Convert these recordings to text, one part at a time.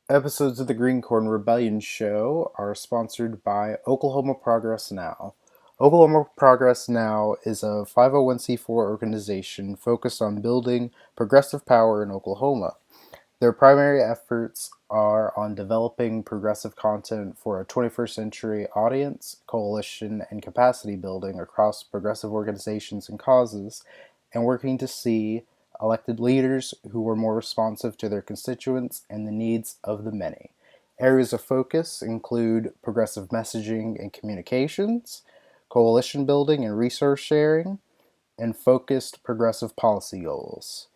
Episodes of the Green Corn Rebellion Show are sponsored by Oklahoma Progress Now. Oklahoma Progress Now is a 501c4 organization focused on building progressive power in Oklahoma. Their primary efforts are on developing progressive content for a 21st century audience, coalition, and capacity building across progressive organizations and causes, and working to see elected leaders who are more responsive to their constituents and the needs of the many. Areas of focus include progressive messaging and communications, coalition building and resource sharing, and focused progressive policy goals.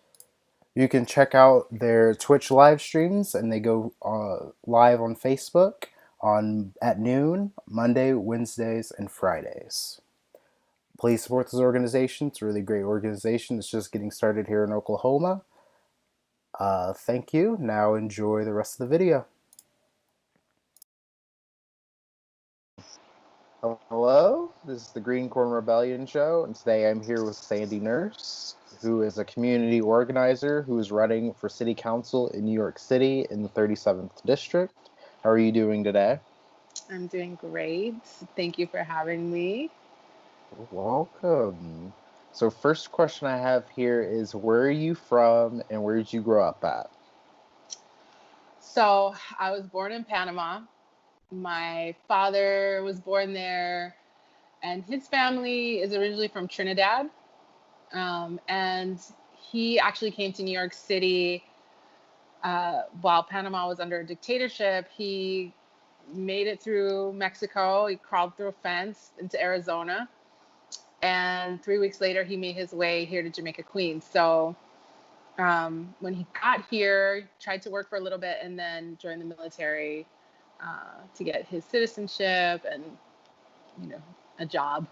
You can check out their Twitch live streams, and they go live on Facebook on at noon, Monday, Wednesdays, and Fridays. Please support this organization. It's a really great organization. It's just getting started here in Oklahoma. Thank you. Now enjoy the rest of the video. Hello, this is the Green Corn Rebellion Show, and today I'm here with Sandy Nurse, who is a community organizer who is running for city council in New York City in the 37th district. How are you doing today? I'm doing great. Thank you for having me. Welcome. So, first question I have here is, where are you from and where did you grow up at? So, I was born in Panama. My father was born there, and his family is originally from Trinidad. And he actually came to New York City while Panama was under a dictatorship. He made it through Mexico, he crawled through a fence into Arizona. And 3 weeks later, he made his way here to Jamaica, Queens. So, when he got here, tried to work for a little bit and then joined the military to get his citizenship and, you know, a job.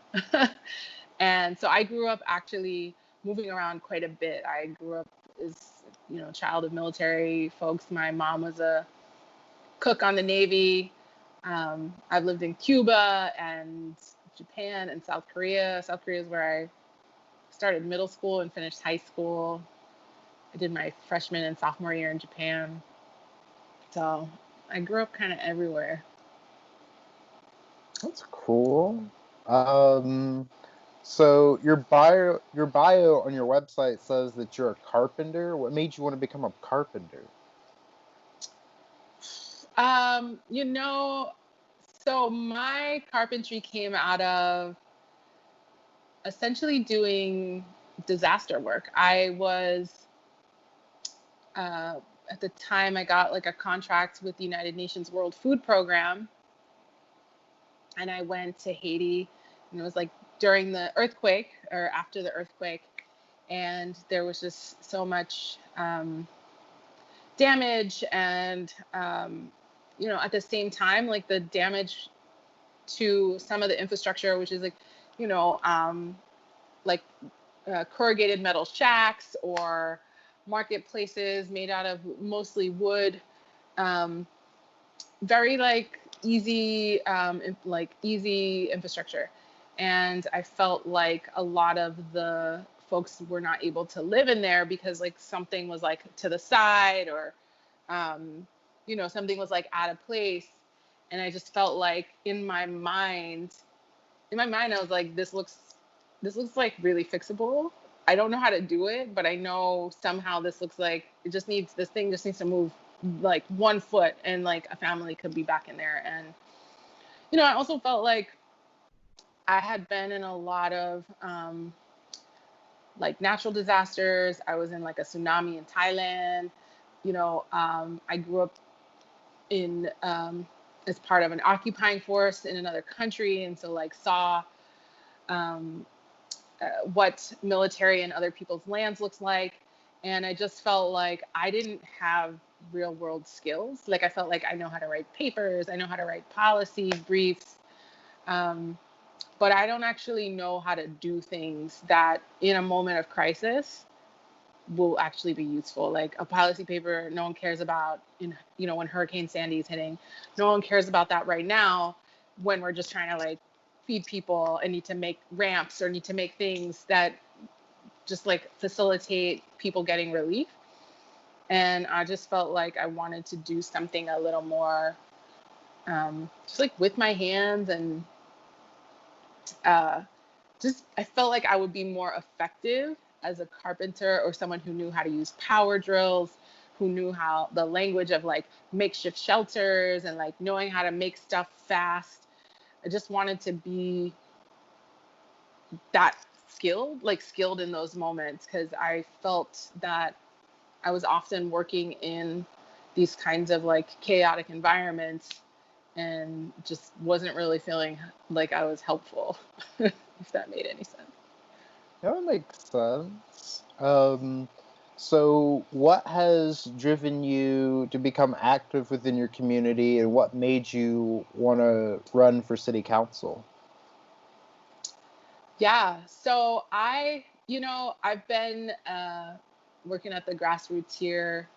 And so I grew up actually moving around quite a bit. I grew up as, child of military folks. My mom was a cook on the Navy. I've lived in Cuba and Japan and South Korea. South Korea is where I started middle school and finished high school. I did my freshman and sophomore year in Japan. So I grew up kind of everywhere. That's cool. Um, so your bio on your website says that you're a carpenter. What made you want to become a carpenter? Um, you know, so my carpentry came out of essentially doing disaster work. I was, uh, at the time, I got like a contract with the United Nations World Food Program, and I went to Haiti, and it was like during the earthquake or after the earthquake, and there was just so much damage, and at the same time, like the damage to some of the infrastructure, which is like, you know, um, like corrugated metal shacks or marketplaces made out of mostly wood, um, very like easy infrastructure. And I felt like a lot of the folks were not able to live in there because like something was like to the side, or something was like out of place. And I just felt like in my mind I was like, this looks like really fixable. I don't know how to do it, but I know somehow this thing just needs to move like 1 foot, and like a family could be back in there. And I also felt like I had been in a lot of like natural disasters. I was in like a tsunami in Thailand. I grew up in as part of an occupying force in another country, and so like saw um, what military and other people's lands looks like. And I just felt like I didn't have real world skills. Like I felt like I know how to write papers, I know how to write policy briefs, um, but I don't actually know how to do things that in a moment of crisis will actually be useful. Like a policy paper, no one cares about when Hurricane Sandy is hitting. No one cares about that right now when we're just trying to like feed people and need to make ramps or need to make things that just like facilitate people getting relief. And I just felt like I wanted to do something a little more, just like with my hands, and uh, just I felt like I would be more effective as a carpenter or someone who knew how to use power drills, who knew how the language of like makeshift shelters and like knowing how to make stuff fast. I just wanted to be that skilled, like skilled in those moments, because I felt that I was often working in these kinds of like chaotic environments and just wasn't really feeling like I was helpful, if that made any sense. That makes sense. So what has driven you to become active within your community, and what made you want to run for city council? Yeah, so I've been working at the grassroots here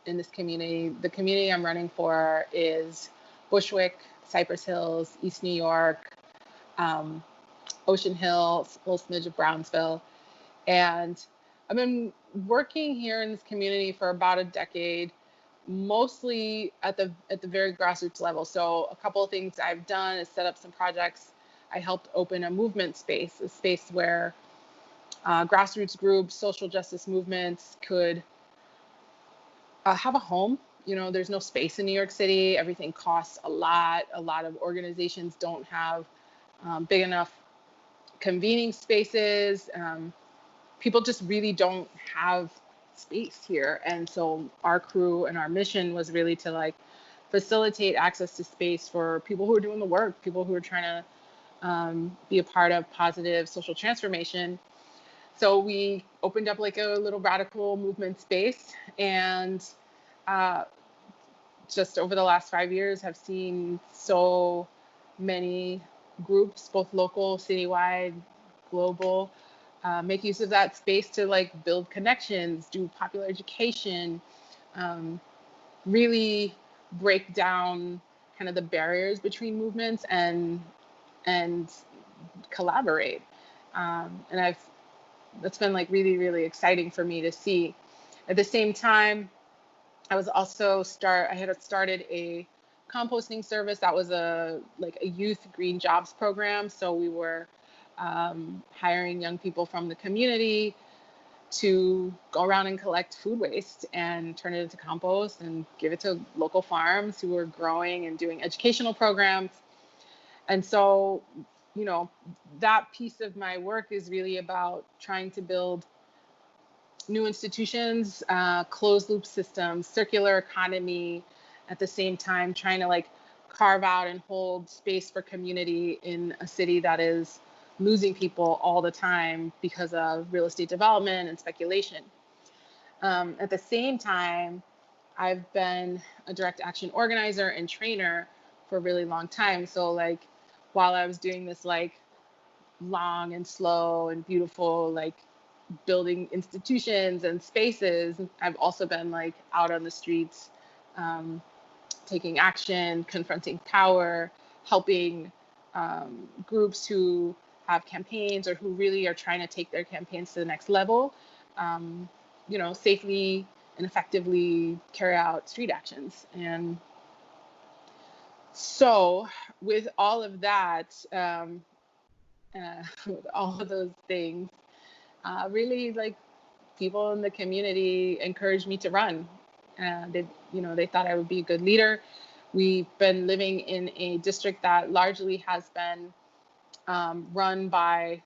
in this community. The community I'm running for is Bushwick, Cypress Hills, East New York, um, Ocean Hill, a little smidge of Brownsville. And I've been working here in this community for about a decade, mostly at the very grassroots level. So a couple of things I've done is set up some projects. I helped open a movement space, a space where grassroots groups, social justice movements could have a home. There's no space in New York City. Everything costs a lot. A lot of organizations don't have big enough convening spaces. People just really don't have space here. And so our crew and our mission was really to like facilitate access to space for people who are doing the work, people who are trying to be a part of positive social transformation. So we opened up like a little radical movement space, and uh, just over the last 5 years have seen so many groups, both local, citywide, global, make use of that space to like build connections, do popular education, um, really break down kind of the barriers between movements and collaborate. And I've That's been like really really exciting for me to see. At the same time, I had started a composting service that was a youth green jobs program. So we were hiring young people from the community to go around and collect food waste and turn it into compost and give it to local farms who were growing and doing educational programs. And so, you know, that piece of my work is really about trying to build new institutions, closed loop systems, circular economy, at the same time trying to like carve out and hold space for community in a city that is losing people all the time because of real estate development and speculation. At the same time, I've been a direct action organizer and trainer for a really long time. So like while I was doing this like long and slow and beautiful like building institutions and spaces, I've also been like out on the streets, um, taking action, confronting power, helping groups who have campaigns or who really are trying to take their campaigns to the next level, um, safely and effectively carry out street actions. And so, with all of that, with all of those things, really like people in the community encouraged me to run. They thought I would be a good leader. We've been living in a district that largely has been run by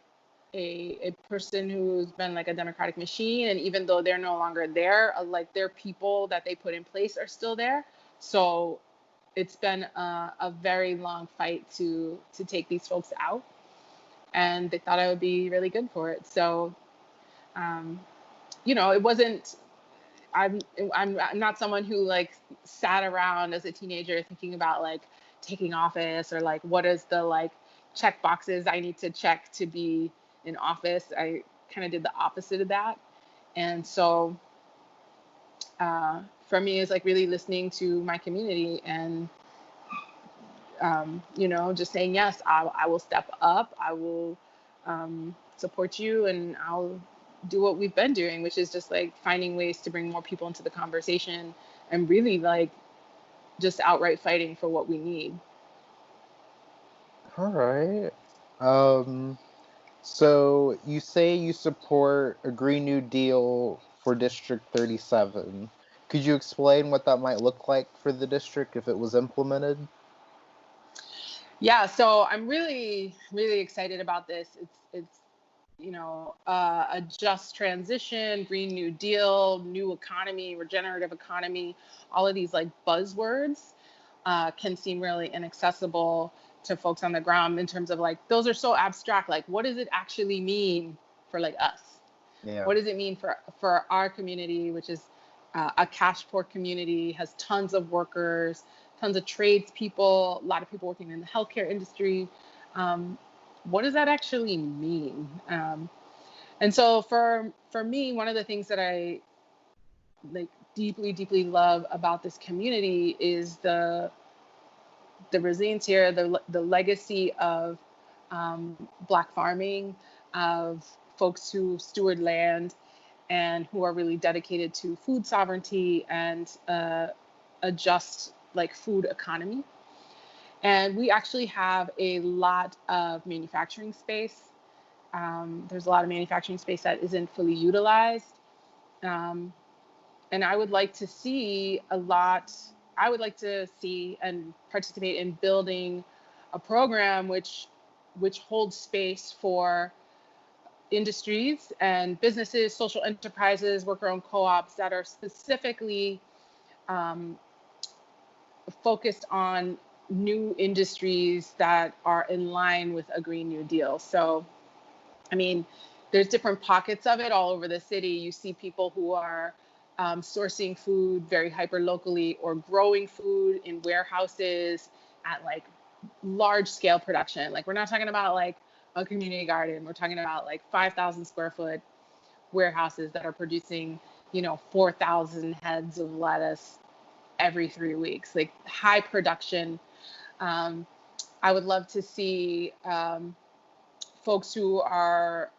a person who's been like a democratic machine. And even though they're no longer there, like their people that they put in place are still there. So it's been a very long fight to take these folks out. And they thought I would be really good for it. So, um, it wasn't I'm I'm not someone who like sat around as a teenager thinking about like taking office or like what is the like check boxes I need to check to be in office. I kind of did the opposite of that. And so for me it's like really listening to my community and just saying yes, I will step up. I will support you, and I'll do what we've been doing, which is just like finding ways to bring more people into the conversation and really like just outright fighting for what we need. All right. Um, so you say you support a Green New Deal for District 37. Could you explain what that might look like for the district if it was implemented? Yeah, so I'm really excited about this. It's a just transition, Green New Deal, new economy, regenerative economy. All of these like buzzwords can seem really inaccessible to folks on the ground in terms of like those are so abstract. Like, what does it actually mean for like us? Yeah. What does it mean for our community, which is a cash poor community, has tons of workers, tons of tradespeople, a lot of people working in the healthcare industry. Um, what does that actually mean? And so for me, one of the things that I like deeply love about this community is the resilience here, the legacy of Black farming, of folks who steward land and who are really dedicated to food sovereignty and a just like food economy. And we actually have a lot of manufacturing space. There's a lot of manufacturing space that isn't fully utilized. Um, and I would like to see I would like to see and participate in building a program which holds space for industries and businesses, social enterprises, worker-owned co-ops that are specifically um, focused on new industries that are in line with a Green New Deal. So, I mean, there's different pockets of it all over the city. You see people who are sourcing food very hyper locally or growing food in warehouses at like large scale production. Like, we're not talking about like a community garden. We're talking about like 5,000 square foot warehouses that are producing, 4,000 heads of lettuce every 3 weeks, like high production. Um, I would love to see folks who are,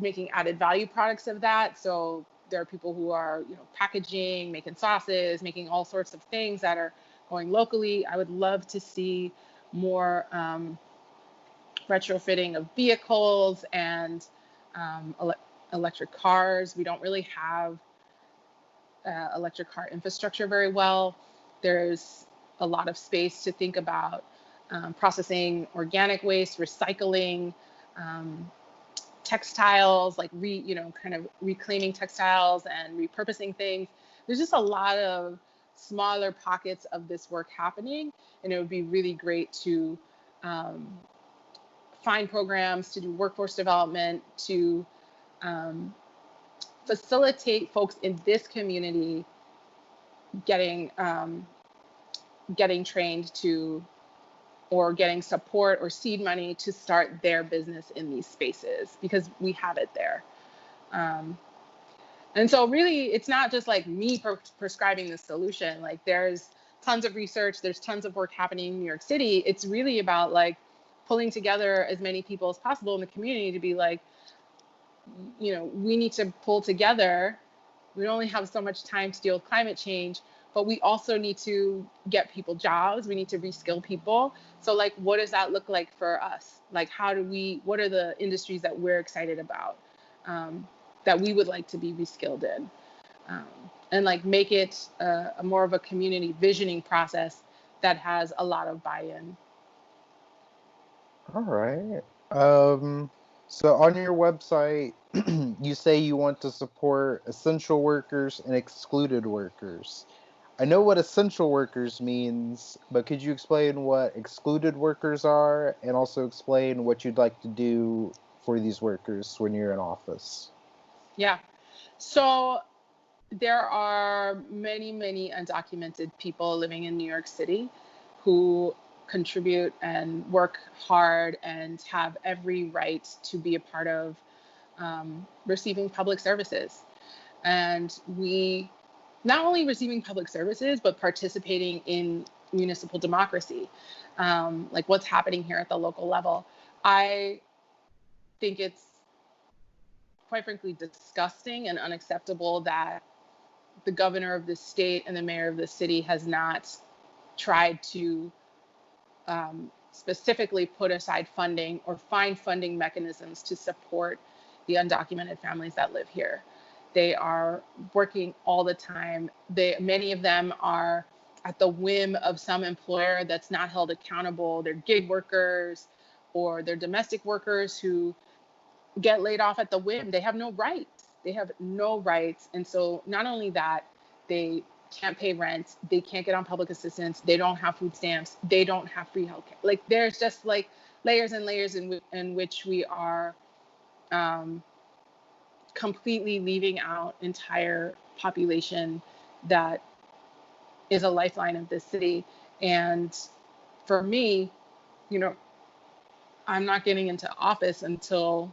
making added value products of that. So there are people who are, packaging, making sauces, making all sorts of things that are going locally. I would love to see more retrofitting of vehicles and electric cars. We don't really have electric car infrastructure very well. There's a lot of space to think about processing organic waste, recycling, um, textiles, like kind of reclaiming textiles and repurposing things. There's just a lot of smaller pockets of this work happening, and it would be really great to um, find programs to do workforce development to um, facilitate folks in this community getting getting trained to or getting support or seed money to start their business in these spaces because we have it there. Um, and so really it's not just like me prescribing the solution. Like there's tons of research, there's tons of work happening in New York City. It's really about like pulling together as many people as possible in the community to be like, we need to pull together. We only have so much time to deal with climate change, but we also need to get people jobs. We need to reskill people. So like, what does that look like for us? Like, what are the industries that we're excited about, that we would like to be reskilled in? Um, and like make it a more of a community visioning process that has a lot of buy-in. All right. Um, so on your website, you say you want to support essential workers and excluded workers. I know what essential workers means, but could you explain what excluded workers are and also explain what you'd like to do for these workers when you're in office? Yeah. So there are many undocumented people living in New York City who contribute and work hard and have every right to be a part of receiving public services. And we not only receiving public services, but participating in municipal democracy, like what's happening here at the local level. I think it's quite frankly, disgusting and unacceptable that the governor of the state and the mayor of the city has not tried to specifically put aside funding or find funding mechanisms to support the undocumented families that live here. They are working all the time. Many of them are at the whim of some employer that's not held accountable. They're gig workers or they're domestic workers who get laid off at the whim. They have no rights. They have no rights. And so not only that, they can't pay rent, they can't get on public assistance, they don't have food stamps, they don't have free healthcare. Like there's just like layers and layers in which we are completely leaving out entire population that is a lifeline of this city. And for me, you know, I'm not getting into office until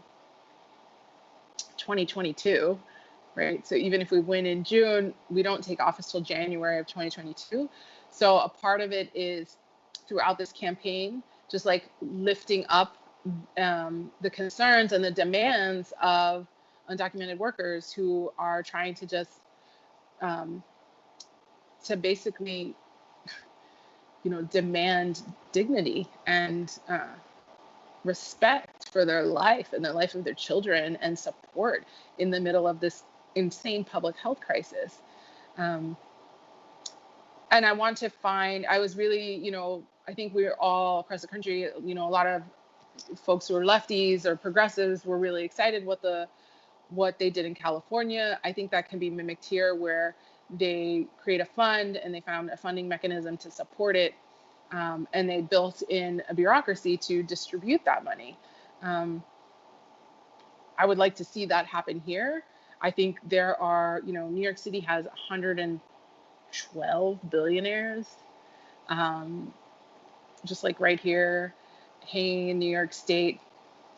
2022, right? So even if we win in June, we don't take office till January of 2022. So a part of it is throughout this campaign, just like lifting up the concerns and the demands of undocumented workers who are trying to just to basically, demand dignity and respect for their life and the life of their children and support in the middle of this insane public health crisis. And I want to I was really, I think we're all across the country, a lot of folks who are lefties or progressives were really excited what they did in California. I think that can be mimicked here where they create a fund and they found a funding mechanism to support it. And they built in a bureaucracy to distribute that money. I would like to see that happen here. I think there are, New York City has 112 billionaires, just like right here, hanging in New York State.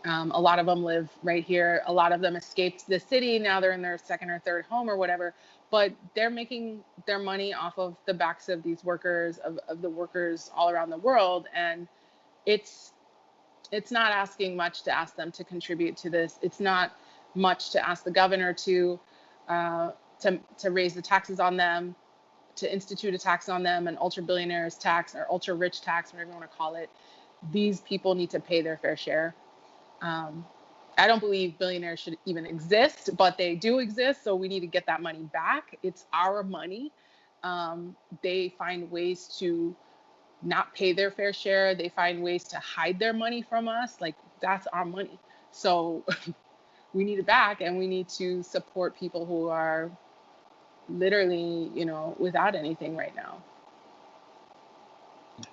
A lot of them live right here. A lot of them escaped the city. Now they're in their second or third home or whatever. But they're making their money off of the backs of these workers, of the workers all around the world. And it's not asking much to ask them to contribute to this. It's not much to ask the governor to raise the taxes on them, to institute a tax on them, an ultra billionaires tax or ultra rich tax, whatever you want to call it. These people need to pay their fair share. I don't believe billionaires should even exist, but they do exist. So we need to get that money back. It's our money. They find ways to not pay their fair share. They find ways to hide their money from us. Like that's our money. So we need it back, and we need to support people who are literally, without anything right now.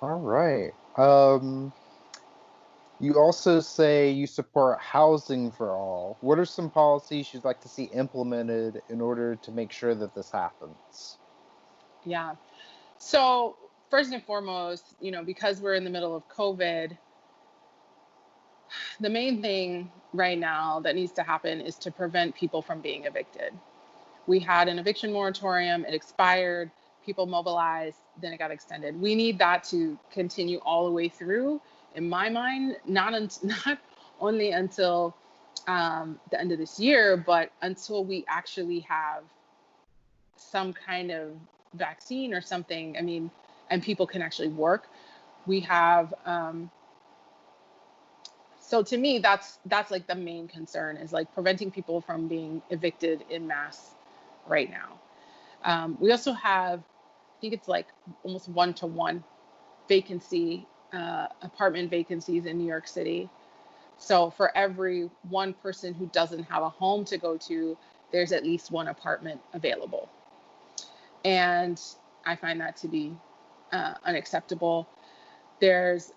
All right. You also say you support housing for all. What are some policies you'd like to see implemented in order to make sure that this happens? Yeah. So first and foremost, because we're in the middle of COVID, the main thing right now that needs to happen is to prevent people from being evicted. We had an eviction moratorium, it expired, people mobilized, then it got extended. We need that to continue all the way through, in my mind, not only until the end of this year, but until we actually have some kind of vaccine or something. I mean, and people can actually work. We have so to me, that's like the main concern is like preventing people from being evicted in mass right now. We also have, I think it's like almost 1-to-1 vacancy, apartment vacancies in New York City. So for every one person who doesn't have a home to go to, there's at least one apartment available. And I find that to be unacceptable. There's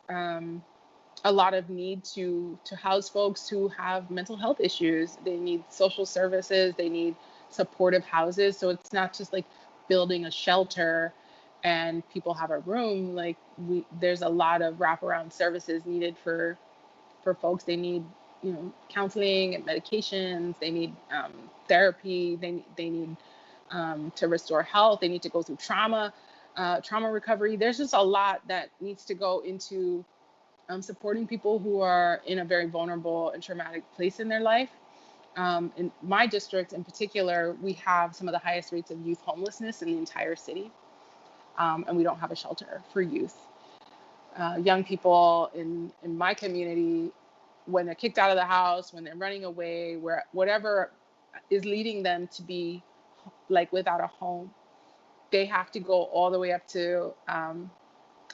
a lot of need to house folks who have mental health issues. They need social services, they need supportive houses. So it's not just like building a shelter and people have a room. Like there's a lot of wraparound services needed for folks. They need, counseling and medications. They need therapy. They need to restore health. They need to go through trauma recovery. There's just a lot that needs to go into supporting people who are in a very vulnerable and traumatic place in their life. In my district in particular, we have some of the highest rates of youth homelessness in the entire city, and we don't have a shelter for youth. Young people in my community, when they're kicked out of the house, when they're running away, where whatever is leading them to be like without a home, they have to go all the way up to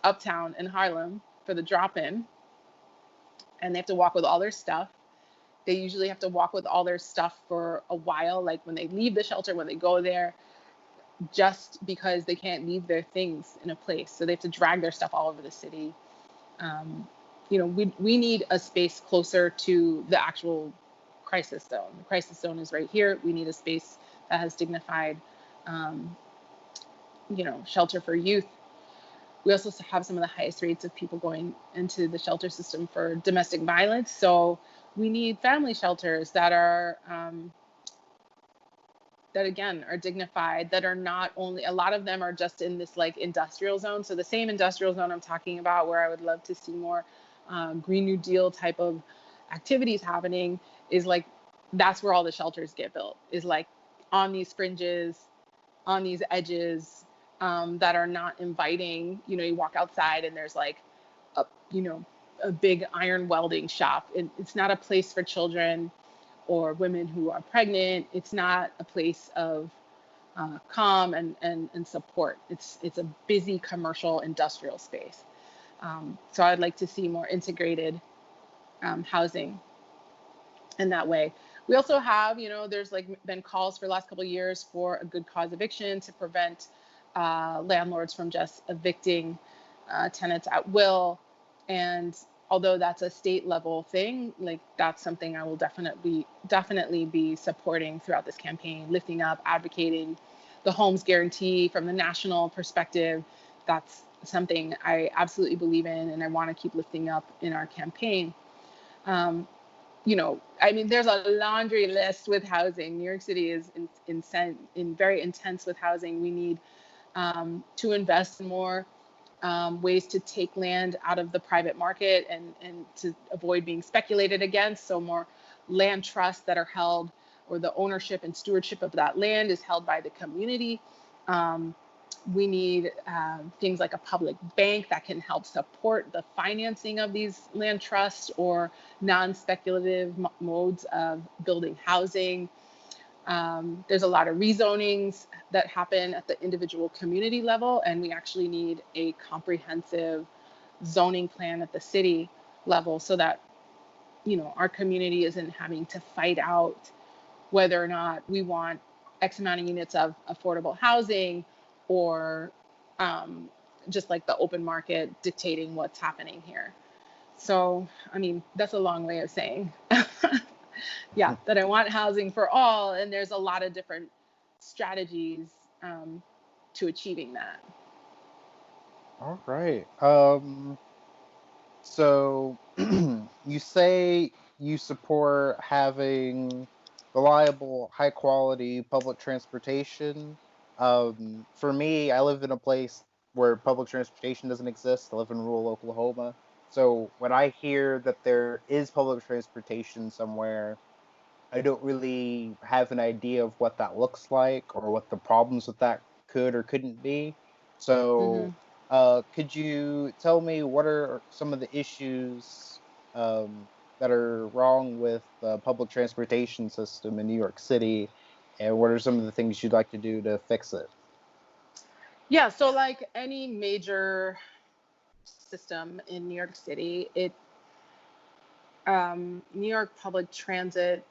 Uptown in Harlem for the drop-in, and they have to walk with all their stuff. They usually have to walk with all their stuff for a while, like when they leave the shelter, when they go there, just because they can't leave their things in a place. So they have to drag their stuff all over the city. Um, we need a space closer to the actual crisis zone. The crisis zone is right here. We need a space that has dignified, um, shelter for youth. We also have some of the highest rates of people going into the shelter system for domestic violence. So we need family shelters that are that again are dignified, that are not only, a lot of them are just in this like industrial zone. So the same industrial zone I'm talking about, where I would love to see more Green New Deal type of activities happening, is like that's where all the shelters get built, is like on these fringes, on these edges, that are not inviting. You walk outside and there's like a a big iron welding shop. It's not a place for children or women who are pregnant. It's not a place of calm and support. It's a busy commercial industrial space. So I'd like to see more integrated housing in that way. We also have, there's like been calls for the last couple of years for a good cause eviction to prevent landlords from just evicting tenants at will. And although that's a state level thing, like that's something I will definitely be supporting throughout this campaign, lifting up, advocating the homes guarantee from the national perspective. That's something I absolutely believe in and I want to keep lifting up in our campaign. Um, I mean, there's a laundry list with housing. New York City is in very intense with housing. We need to invest in more ways to take land out of the private market and to avoid being speculated against. So more land trusts that are held, or the ownership and stewardship of that land is held by the community. We need things like a public bank that can help support the financing of these land trusts or non-speculative modes of building housing. There's a lot of rezonings that happen at the individual community level, and we actually need a comprehensive zoning plan at the city level so that our community isn't having to fight out whether or not we want X amount of units of affordable housing, or just like the open market dictating what's happening here. So, I mean, that's a long way of saying, yeah, that I want housing for all. And there's a lot of different strategies to achieving that. All right. So you say you support having reliable, high quality public transportation. For me, I live in a place where public transportation doesn't exist. I live in rural Oklahoma. So when I hear that there is public transportation somewhere, I don't really have an idea of what that looks like or what the problems with that could or couldn't be. Mm-hmm. So, could you tell me what are some of the issues that are wrong with the public transportation system in New York City, and what are some of the things you'd like to do to fix it? Yeah, so like any major system in New York City, New York public transit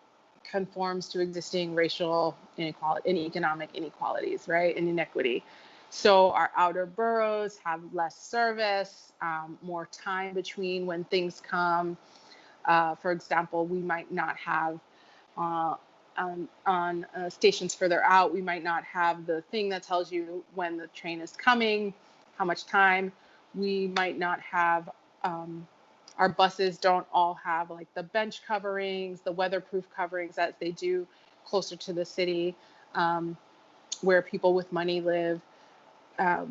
conforms to existing racial inequality and economic inequalities, right, and inequity. So our outer boroughs have less service, more time between when things come. For example, we might not have uh, on stations further out, we might not have the thing that tells you when the train is coming, how much time. We might not have, our buses don't all have like the bench coverings, the weatherproof coverings that they do closer to the city, um, where people with money live.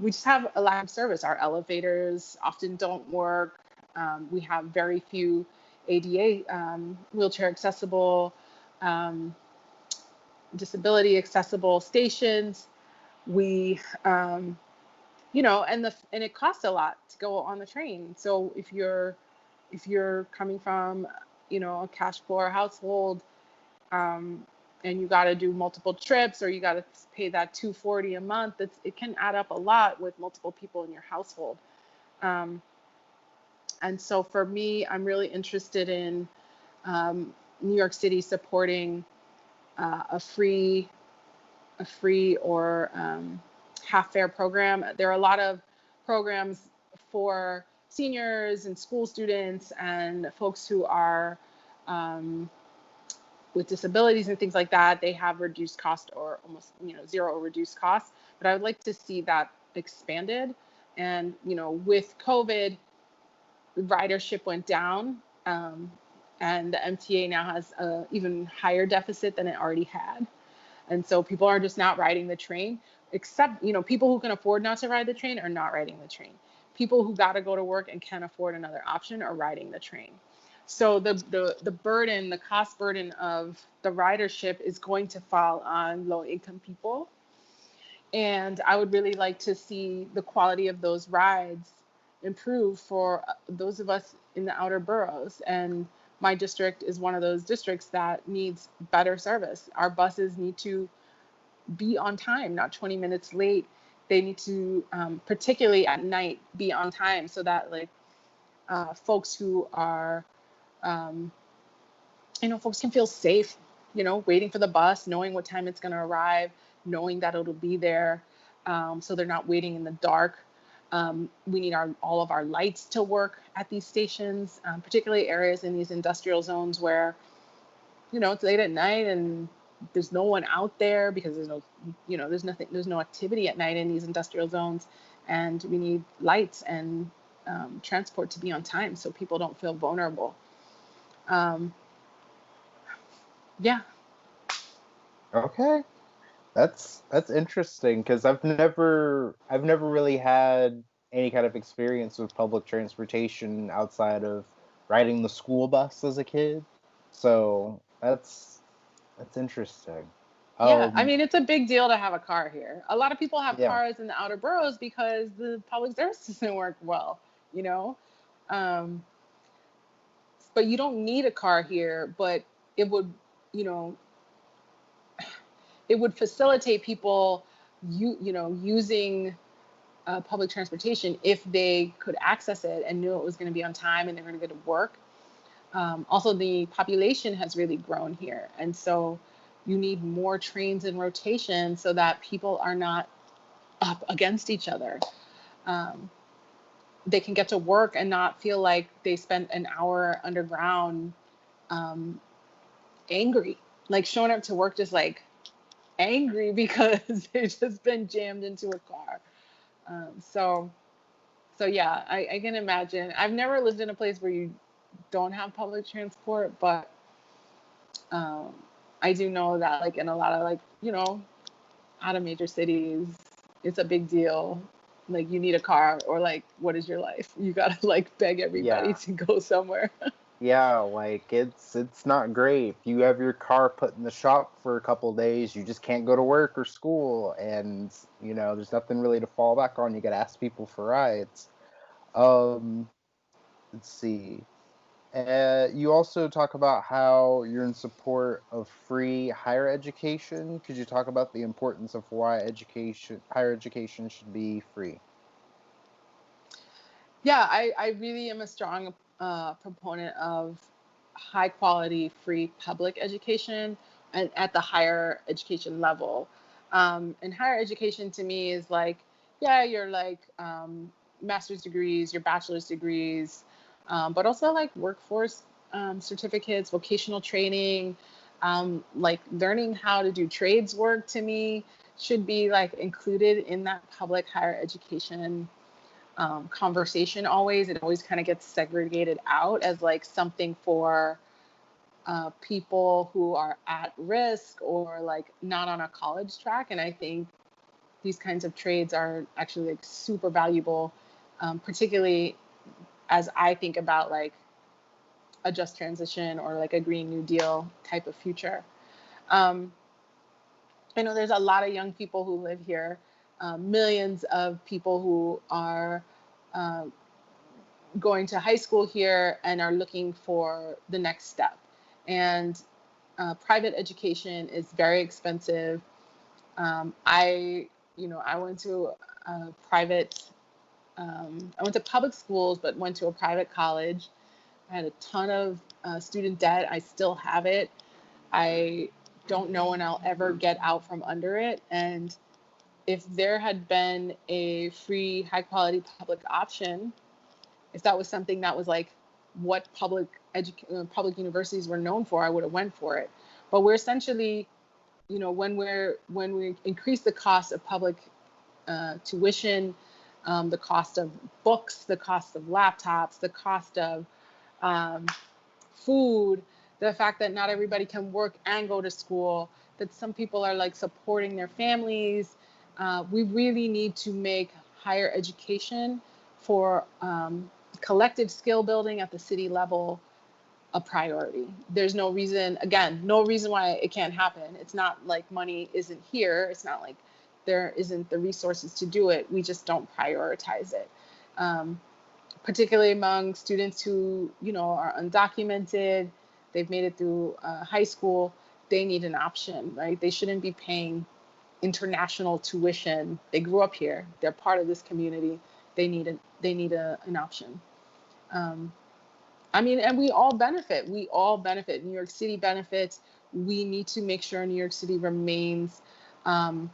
We just have a lack of service. Our elevators often don't work. We have very few ADA wheelchair accessible um, disability accessible stations. We, and it costs a lot to go on the train. So if you're coming from, a cash poor household, um, and you got to do multiple trips, or you got to pay that 240 a month, it can add up a lot with multiple people in your household. Um, and so for me, I'm really interested in New York City supporting a free or half fare program. There are a lot of programs for seniors and school students and folks who are um, with disabilities and things like that. They have reduced cost, or almost zero reduced cost. But I would like to see that expanded. And with COVID, ridership went down, and the MTA now has a even higher deficit than it already had. And so people are just not riding the train, except, people who can afford not to ride the train are not riding the train. People who got to go to work and can't afford another option are riding the train. So the burden, the cost burden of the ridership is going to fall on low income people. And I would really like to see the quality of those rides improve for those of us in the outer boroughs. And my district is one of those districts that needs better service. Our buses need to be on time, not 20 minutes late. They need to, particularly at night, be on time so that like folks who are, um, folks can feel safe, waiting for the bus, knowing what time it's going to arrive, knowing that it'll be there, so they're not waiting in the dark. We need all of our lights to work at these stations, particularly areas in these industrial zones where it's late at night and there's no one out there because there's no activity at night in these industrial zones, and we need lights and transport to be on time so people don't feel vulnerable. Um, yeah, Okay. That's interesting because I've never really had any kind of experience with public transportation outside of riding the school bus as a kid. So that's interesting. yeah. I Um, mean, it's a big deal to have a car here. A lot of people have yeah, cars in the outer boroughs because the public service doesn't work well, you know. Um, but you don't need a car here, but it would, you know, it would facilitate people, using public transportation if they could access it and knew it was going to be on time and they're going to go to work. Also, the population has really grown here, and so you need more trains in rotation so that people are not up against each other. Um, they can get to work and not feel like they spent an hour underground, um, angry, like showing up to work just like angry because they've just been jammed into a car. So yeah, I can imagine. I've never lived in a place where you don't have public transport, but um, I do know that like in a lot of like out of major cities, it's a big deal. Like you need a car, or like what is your life? You gotta like beg everybody yeah. to go somewhere. Yeah, like it's not great. If you have your car put in the shop for a couple days, you just can't go to work or school, and there's nothing really to fall back on. You got to ask people for rides. Um, let's see. You also talk about how you're in support of free higher education. Could you talk about the importance of why higher education should be free? Yeah, I really am a strong proponent of high quality free public education and at the higher education level. And higher education to me is like, yeah, your like master's degrees, your bachelor's degrees, but also like workforce certificates, vocational training, like learning how to do trades work to me should be like included in that public higher education conversation always. It always kind of gets segregated out as like something for people who are at risk or like not on a college track. And I think these kinds of trades are actually like super valuable, particularly as I think about like a just transition or like a Green New Deal type of future. Um, I know there's a lot of young people who live here, millions of people who are uh, going to high school here and are looking for the next step. And private education is very expensive. I, I went to private, I went to public schools, but went to a private college. I had a ton of student debt. I still have it. I don't know when I'll ever get out from under it. And if there had been a free, high quality public option, if that was something that was like what public universities were known for, I would have went for it. But we're essentially, when we increase the cost of public tuition, the cost of books, the cost of laptops, the cost of um, food, the fact that not everybody can work and go to school, that some people are like supporting their families. We really need to make higher education for collective skill building at the city level a priority. There's no reason, again, no reason why it can't happen. It's not like money isn't here. It's not like there isn't the resources to do it. We just don't prioritize it. Um, Particularly among students who, are undocumented, they've made it through high school, they need an option, right? They shouldn't be paying international tuition. They grew up here. They're part of this community. An option. Um, I mean, and we all benefit. We all benefit. New York City benefits. We need to make sure New York City remains um,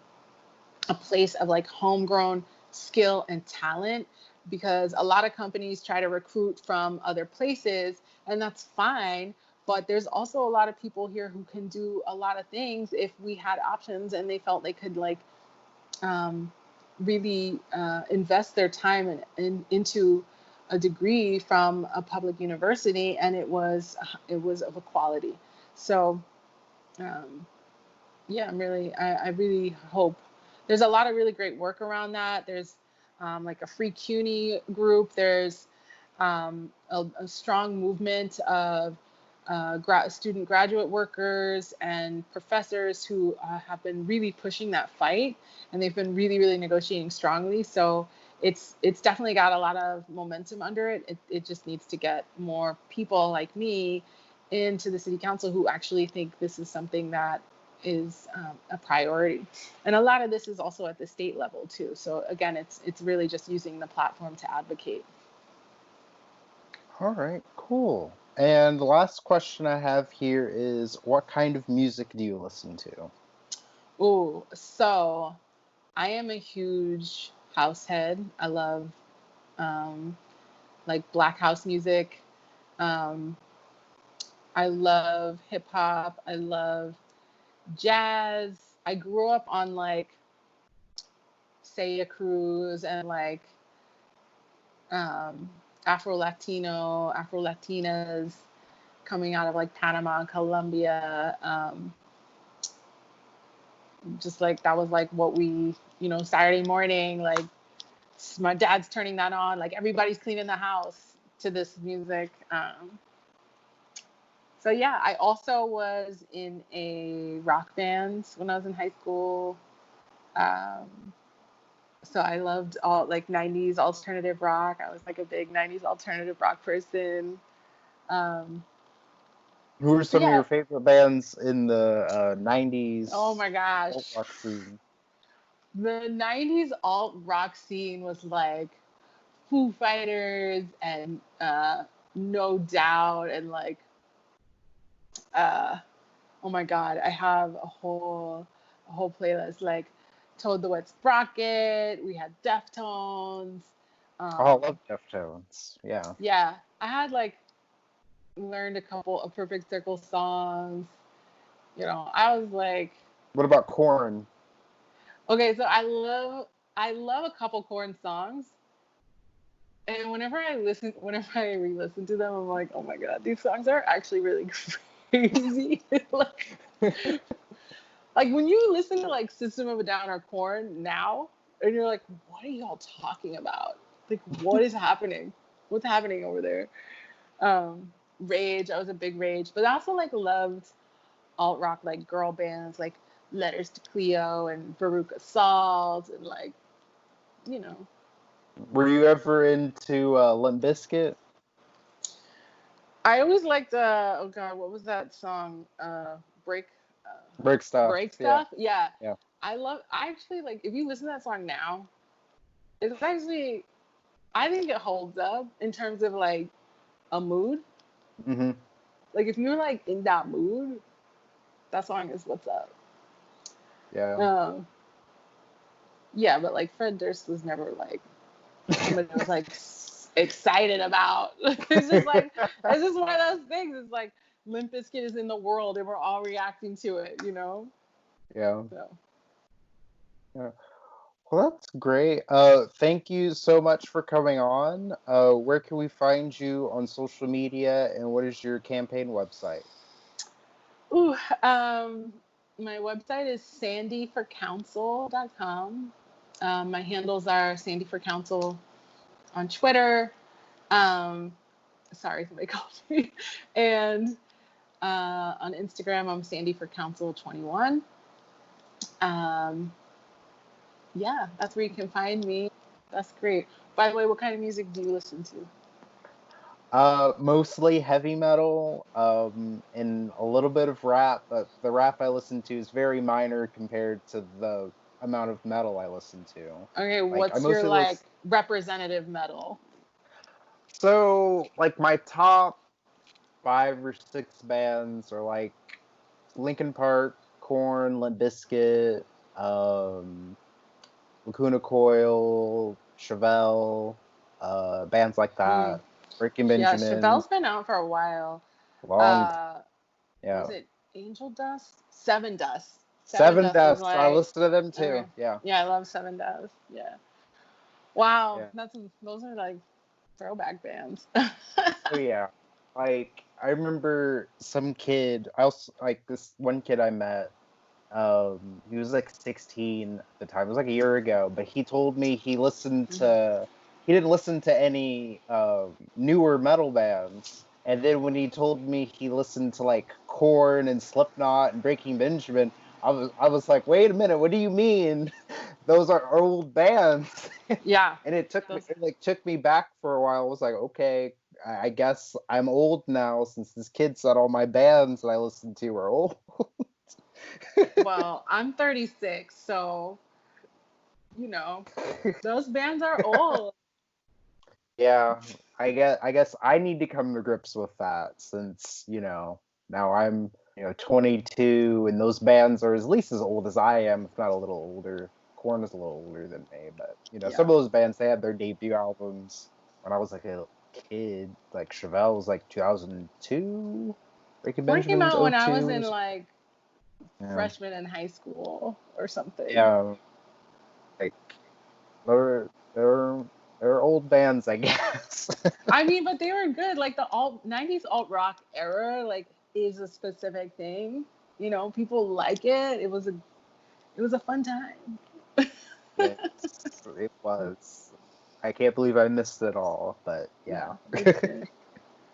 a place of like homegrown skill and talent, because a lot of companies try to recruit from other places, and that's fine. But there's also a lot of people here who can do a lot of things if we had options and they felt they could like um, really invest their time into a degree from a public university, and it was of a quality. So um, yeah, I really hope there's a lot of really great work around that. There's like a free CUNY group. There's a strong movement of student graduate workers and professors who have been really pushing that fight, and they've been really, really negotiating strongly. So it's definitely got a lot of momentum under it. It just needs to get more people like me into the city council who actually think this is something that is a priority. And a lot of this is also at the state level too. So again, it's really just using the platform to advocate. All right, cool. And the last question I have here is, what kind of music do you listen to? Ooh, so I am a huge house head. I love um, like black house music. Um, I love hip hop. I love jazz. I grew up on like Saya Cruz and like um, Afro Latinas coming out of like Panama and Colombia. Just like that was like what we, Saturday morning, like my dad's turning that on, like everybody's cleaning the house to this music. So yeah, I also was in a rock band when I was in high school. Um, so I loved all like 90s alternative rock. I was like a big 90s alternative rock person. Um, Who are so some of yeah, your favorite bands in the oh 90s my folk gosh. rock scene? The 90s alt rock scene was like Foo Fighters and No Doubt and like uh, oh my God, I have a whole playlist like Toad the Wet Sprocket. We had Deftones. Oh, I Um, love Deftones. Yeah. yeah, I had like learned a couple of Perfect Circle songs. I was like, What about Korn? okay, so I love a couple Korn songs, and whenever I re-listen to them, I'm like, oh my God, these songs are actually really crazy. Like when you listen to like System of a Down or Korn now, and you're like, what are y'all talking about? Like, what is happening? What's happening over there? Um, Rage. I was a big Rage, but I also like loved alt rock, like girl bands like Letters to Cleo and Veruca Salt and like, you know. Were you ever into Limp Bizkit? I always liked oh god, what was that song? Break uh Break stuff. Break Yeah, Stuff. Yeah. yeah. I actually like if you listen to that song now, it's actually I think it holds up in terms of like a mood. Hmm. Like if you're like in that mood, that song is what's up. Yeah. Um yeah, but like Fred Durst was never like somebody I was like excited about. It's just one of those things. It's like Limp Bizkit is in the world and we're all reacting to it, you know? Yeah. So Yeah. Well, that's great. Thank you so much for coming on. Where can we find you on social media, and what is your campaign website? ooh, my website is sandyforcouncil.com. My handles are Sandy for Council on Twitter. Um, sorry, somebody called me. And on Instagram, I'm Sandy for Council 21. Um, yeah, that's where you can find me. That's great. By the way, what kind of music do you listen to? Mostly heavy metal, and a little bit of rap, but the rap I listen to is very minor compared to the amount of metal I listen to. Okay, Like I what's your mostly like listen. representative metal? So like my top 5 or 6 bands are like Linkin Park, Korn, Limp Bizkit, Lacuna Coil, Chevelle, bands like Mm. that. Breaking Yeah, Benjamin, Chevelle's been out for a while. long, Uh, yeah. was it Angel Dust? Seven Dust. Seven Seven Dust is Deaths, I like listen to them too. okay. Yeah, Yeah, I love Seven Dust. Yeah. Wow, yeah. that's those are like throwback bands. Oh yeah. Like I remember some kid. I also like this one kid I met. He was like 16 at the time. It was like a year ago, but he told me he didn't listen to any newer metal bands. And then when he told me he listened to like Korn and Slipknot and Breaking Benjamin, I was like, wait a minute, what do you mean? Those are old bands. Yeah, And those. it like took me back for a while. I was like, okay, I guess I'm old now since this kid said all my bands that I listened to are old. Well, I'm 36, so you know those bands are old. Yeah, I guess I need to come to grips with that since, now I'm, 22 and those bands are at least as old as I am, if not a little older. Korn is a little older than me, but some Yeah, of those bands they had their debut albums when I was like a kid. Like Chevelle was like 2002, Breaking Korn came Benjamin's out when I was 02 or in something. like Yeah. freshman in high school or something. Yeah, like they're they're old bands, I guess. I mean, but they were good. Like the alt 90s alt rock era, like is a specific thing. You know, people like it. It was a fun time. Yes, it was. I can't believe I missed it all, but yeah. No, it's good.